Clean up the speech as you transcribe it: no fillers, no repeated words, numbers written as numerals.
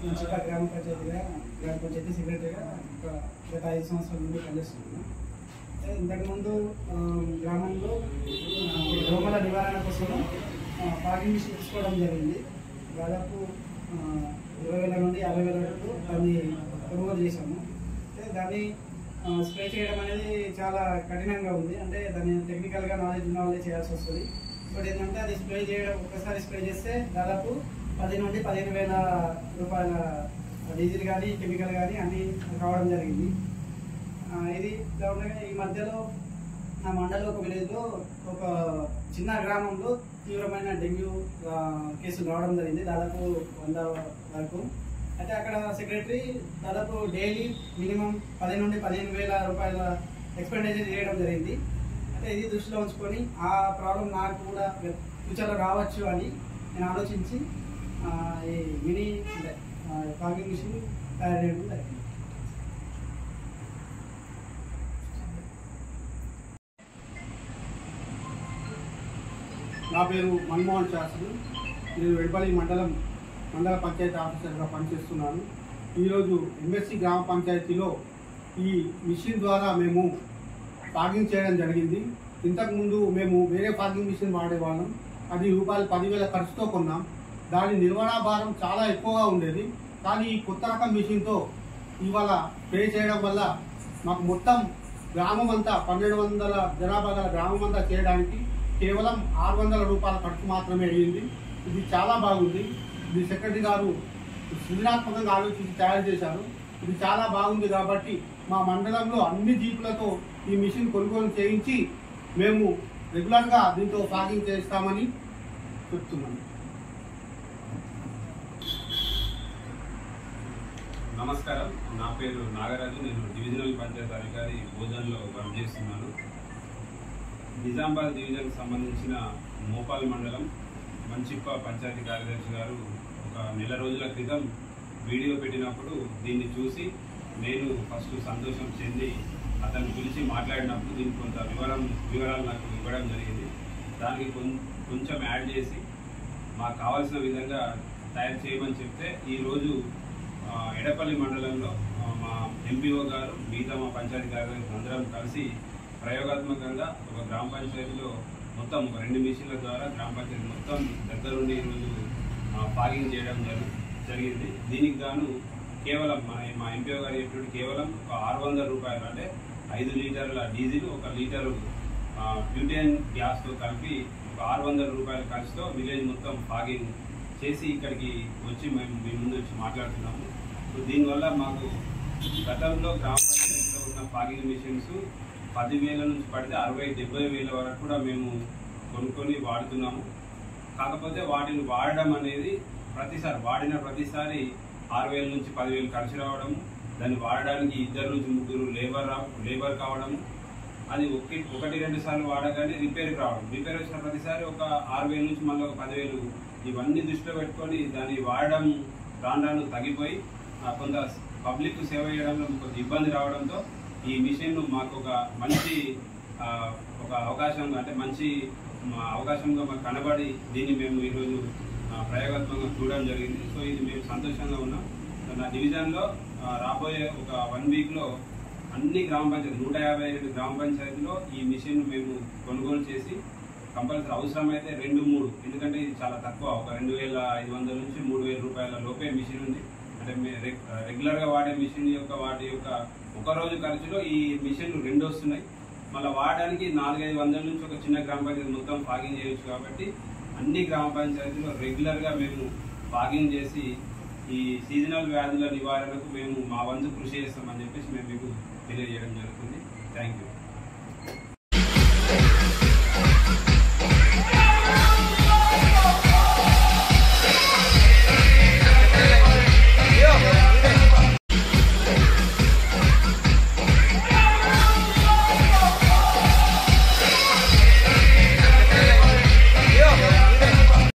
మంచిగా గ్రామ పంచాయతీ సెక్రటరీగా గత 5 సంవత్సరాల నుండి పనిచేస్తున్నాను. ఇంతకుముందు గ్రామంలో దోమల నివారణ కోసం ఫాగింగ్ మిషన్ తీసుకోవడం జరిగింది. దాదాపు 20,000 నుండి 50,000 వరకు దాన్ని కొనుగోలు చేశాము. దాన్ని స్ప్రే చేయడం అనేది చాలా కఠినంగా ఉంది. అంటే దాన్ని టెక్నికల్గా నాలెడ్జ్ ఉన్న వాళ్ళే చేయాల్సి వస్తుంది. ఇప్పుడు ఏంటంటే అది స్ప్రే చేయడం, ఒక్కసారి స్ప్రే చేస్తే దాదాపు 10 నుండి 15,000 రూపాయల డీజిల్ కానీ కెమికల్ కానీ అన్నీ కావడం జరిగింది. ఇది ఉండగా ఈ మధ్యలో నా మండలం ఒక విలేజ్లో ఒక చిన్న గ్రామంలో తీవ్రమైన డెంగ్యూ కేసులు రావడం జరిగింది, దాదాపు 100 వరకు. అయితే అక్కడ సెక్రటరీ దాదాపు డైలీ మినిమం 10 నుండి 15,000 రూపాయల ఎక్స్పెండిచర్ చేయడం జరిగింది. అయితే ఇది దృష్టిలో ఉంచుకొని ఆ ప్రాబ్లం నాకు కూడా ఫ్యూచర్లో రావచ్చు అని నేను ఆలోచించి ఈ మినీ అంటే ఫాగింగ్ మిషన్ తయారు చేయడం జరిగింది. నా పేరు మన్మోహన్ శాస్త్రి. నేను వెడపల్లి మండల పంచాయతీ ఆఫీసర్గా పనిచేస్తున్నాను. ఈరోజు ఎంఎస్సి గ్రామ పంచాయతీలో ఈ మిషన్ ద్వారా మేము ఫాగింగ్ చేయడం జరిగింది. ఇంతకుముందు మేము వేరే ఫాగింగ్ మిషన్ వాడేవాళ్ళం. అది ₹10,000 ఖర్చుతో కొన్నాం. దాని నిర్వహణ భారం చాలా ఎక్కువగా ఉండేది. కానీ ఈ కొత్త రకం మిషన్తో ఇవాళ పే చేయడం వల్ల మాకు మొత్తం గ్రామం అంతా 1,200 జనాభా గల గ్రామం అంతా చేయడానికి కేవలం ₹600 ఖర్చు మాత్రమే అయ్యింది. ఇది చాలా బాగుంది. ఇది సెక్రటరీ గారు సృజనాత్మకంగా ఆలోచించి తయారు చేశారు. ఇది చాలా బాగుంది కాబట్టి మా మండలంలో అన్ని జీపులతో ఈ మిషన్ కొనుగోలు చేయించి మేము రెగ్యులర్గా దీంతో ఫాగింగ్ చేస్తామని చెప్తున్నాను. నమస్కారం, నా పేరు నాగరాజు. నేను డివిజనల్ పంచాయతీ అధికారి భోజన్లో వర్క్ చేస్తున్నాను. నిజామాబాద్ డివిజన్కి సంబంధించిన మోపాల్ మండలం మంచిప్ప పంచాయతీ కార్యదర్శి గారు ఒక నెల రోజుల క్రితం వీడియో పెట్టినప్పుడు దీన్ని చూసి నేను ఫస్ట్ సంతోషం చెంది అతను పిలిచి మాట్లాడినప్పుడు దీనికి కొంత వివరాలు నాకు ఇవ్వడం జరిగింది. దానికి కొంచెం యాడ్ చేసి మాకు కావాల్సిన విధంగా తయారు చేయమని చెప్తే ఈరోజు ఎడపల్లి మండలంలో మా ఎంపీఓ గారు మిగతా మా పంచాయతీ కార్యదర్శి అందరం కలిసి ప్రయోగాత్మకంగా ఒక గ్రామ పంచాయతీలో మొత్తం 2 మిషన్ల ద్వారా గ్రామ పంచాయతీ మొత్తం దగ్గరుండి ఈరోజు ఫాగింగ్ చేయడం జరిగింది. దీనికి గాను కేవలం మా ఎంపీఓ గారు చెప్పినట్టు కేవలం ఒక ₹600 అంటే 5 లీటర్ల డీజిల్ 1 లీటరు బ్యూటేన్ గ్యాస్తో కలిపి ఒక ₹600 ఖర్చుతో విలేజ్ మొత్తం ఫాగింగ్ చేసి ఇక్కడికి వచ్చి మేము మీ ముందు వచ్చి మాట్లాడుతున్నాము. సో దీనివల్ల మాకు గతంలో గ్రామ పంచాయతీలో ఉన్న ఫాగింగ్ మిషన్స్ 10,000 నుంచి పడితే 60,000-70,000 వరకు కూడా మేము కొనుక్కొని వాడుతున్నాము. కాకపోతే వాటిని వాడడం అనేది వాడిన ప్రతిసారి 6,000 నుంచి 10,000 ఖర్చు రావడం, దాన్ని వాడడానికి 2 నుంచి 3 లేబర్ కావడము, అది 1-2 సార్లు వాడగానే రిపేర్ వచ్చిన ప్రతిసారి ఒక 6,000 నుంచి మళ్ళీ ఒక 10,000 ఇవన్నీ దృష్టిలో పెట్టుకొని దాన్ని వాడడం రాను తగ్గిపోయి కొంత పబ్లిక్ సేవ చేయడంలో కొంత ఇబ్బంది రావడంతో ఈ మిషన్ మాకు ఒక మంచి అవకాశంగా అంటే మంచి అవకాశంగా మాకు కనబడి దీన్ని మేము ఈరోజు ప్రయోగాత్మకంగా చూడడం జరిగింది. సో ఇది మేము సంతోషంగా ఉన్నాం. నా డివిజన్లో రాబోయే ఒక 1 వీక్లో అన్ని గ్రామ పంచాయతీ 152 గ్రామ పంచాయతీలో ఈ మిషన్ మేము కొనుగోలు చేసి కంపల్సరీ అవసరమైతే 2-3, ఎందుకంటే ఇది చాలా తక్కువ, ఒక 2,500 నుంచి 3,000 రూపాయల లోపే మిషన్ ఉంది. అంటే రెగ్యులర్గా వాడే మిషన్ వాటి యొక్క ఒక రోజు ఖర్చులో ఈ మిషన్లు 2 వస్తున్నాయి. మళ్ళీ వాడడానికి 400-500 నుంచి ఒక చిన్న గ్రామ పంచాయతీ మొత్తం ఫాగింగ్ చేయొచ్చు. కాబట్టి అన్ని గ్రామ పంచాయతీలో రెగ్యులర్గా మేము ఫాగింగ్ చేసి ఈ సీజనల్ వ్యాధుల నివారణకు మేము మా వంతు కృషి చేస్తామని చెప్పేసి మేము మీకు తెలియజేయడం జరుగుతుంది. Thank you.